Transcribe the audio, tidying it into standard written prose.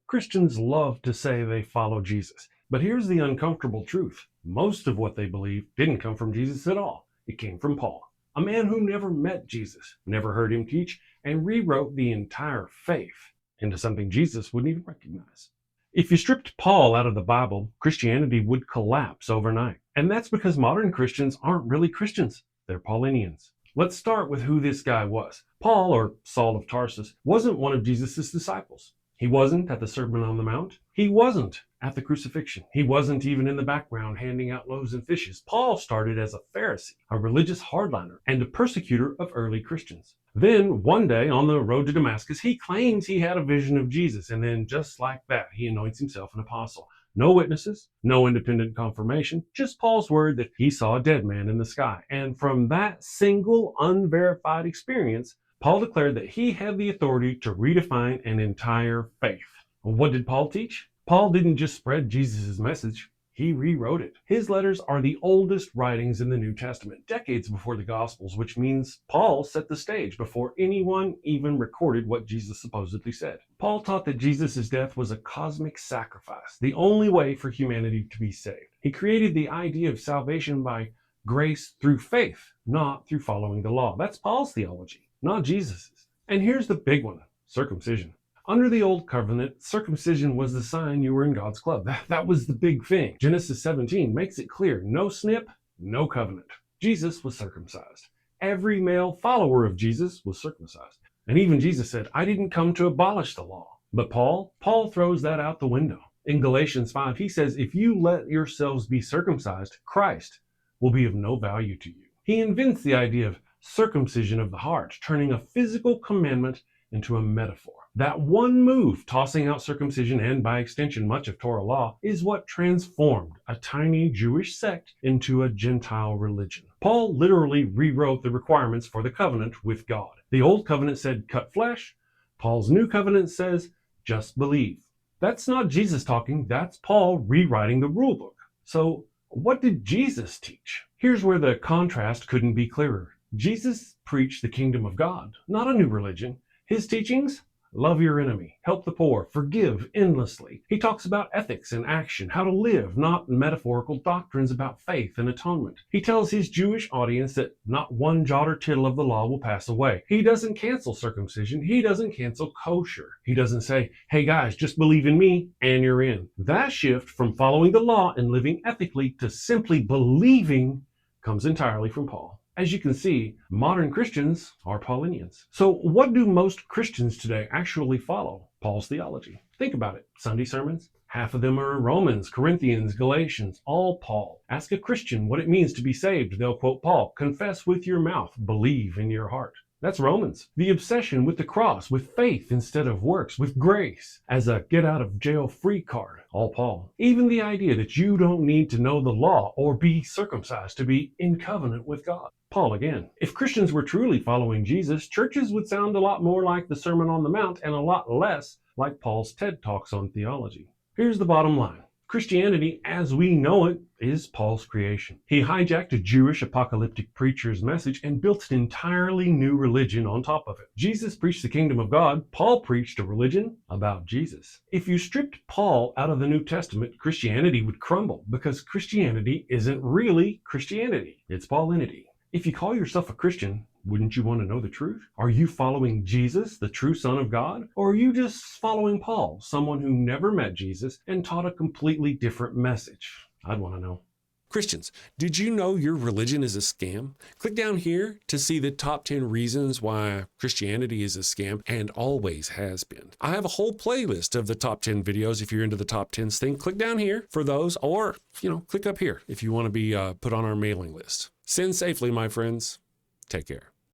Christians love to say they follow Jesus. But here's the uncomfortable truth. Most of what they believe didn't come from Jesus at all. It came from Paul, a man who never met Jesus, never heard him teach, and rewrote the entire faith into something Jesus wouldn't even recognize. If you stripped Paul out of the Bible, Christianity would collapse overnight. And that's because modern Christians aren't really Christians. They're Paulinians. Let's start with who this guy was. Paul, or Saul of Tarsus, wasn't one of Jesus' disciples. He wasn't at the Sermon on the Mount. He wasn't at the crucifixion. He wasn't even in the background handing out loaves and fishes. Paul started as a Pharisee, a religious hardliner, and a persecutor of early Christians. Then, one day on the road to Damascus, he claims he had a vision of Jesus, and then just like that, he anoints himself an apostle. No witnesses, no independent confirmation, just Paul's word that he saw a dead man in the sky. And from that single unverified experience, Paul declared that he had the authority to redefine an entire faith. What did Paul teach? Paul didn't just spread Jesus' message, he rewrote it. His letters are the oldest writings in the New Testament, decades before the Gospels, which means Paul set the stage before anyone even recorded what Jesus supposedly said. Paul taught that Jesus' death was a cosmic sacrifice, the only way for humanity to be saved. He created the idea of salvation by grace through faith, not through following the law. That's Paul's theology, not Jesus's. And here's the big one, circumcision. Under the old covenant, circumcision was the sign you were in God's club. That was the big thing. Genesis 17 makes it clear, no snip, no covenant. Jesus was circumcised. Every male follower of Jesus was circumcised. And even Jesus said, I didn't come to abolish the law. But Paul throws that out the window. In Galatians 5, he says, if you let yourselves be circumcised, Christ will be of no value to you. He invents the idea of circumcision of the heart, turning a physical commandment into a metaphor. That one move, tossing out circumcision and by extension much of Torah law, is what transformed a tiny Jewish sect into a Gentile religion. Paul literally rewrote the requirements for the covenant with God. The old covenant said cut flesh. Paul's new covenant says just believe. That's not Jesus talking, that's Paul rewriting the rule book. So what did Jesus teach? Here's where the contrast couldn't be clearer. Jesus preached the kingdom of God, not a new religion. His teachings? Love your enemy, help the poor, forgive endlessly. He talks about ethics and action, how to live, not metaphorical doctrines about faith and atonement. He tells his Jewish audience that not one jot or tittle of the law will pass away. He doesn't cancel circumcision. He doesn't cancel kosher. He doesn't say, hey guys, just believe in me and you're in. That shift from following the law and living ethically to simply believing comes entirely from Paul. As you can see, modern Christians are Paulinians. So what do most Christians today actually follow? Paul's theology. Think about it. Sunday sermons, half of them are Romans, Corinthians, Galatians, all Paul. Ask a Christian what it means to be saved. They'll quote Paul, confess with your mouth, believe in your heart. That's Romans. The obsession with the cross, with faith instead of works, with grace as a get out of jail free card, all Paul. Even the idea that you don't need to know the law or be circumcised to be in covenant with God. Paul again. If Christians were truly following Jesus, churches would sound a lot more like the Sermon on the Mount and a lot less like Paul's TED Talks on theology. Here's the bottom line. Christianity, as we know it, is Paul's creation. He hijacked a Jewish apocalyptic preacher's message and built an entirely new religion on top of it. Jesus preached the kingdom of God. Paul preached a religion about Jesus. If you stripped Paul out of the New Testament, Christianity would crumble because Christianity isn't really Christianity. It's Paulinity. If you call yourself a Christian, wouldn't you want to know the truth? Are you following Jesus, the true Son of God? Or are you just following Paul, someone who never met Jesus and taught a completely different message? I'd want to know. Christians, did you know your religion is a scam? Click down here to see the top 10 reasons why Christianity is a scam and always has been. I have a whole playlist of the top 10 videos if you're into the top 10s thing. Click down here for those, or, click up here if you want to be put on our mailing list. Send safely, my friends. Take care.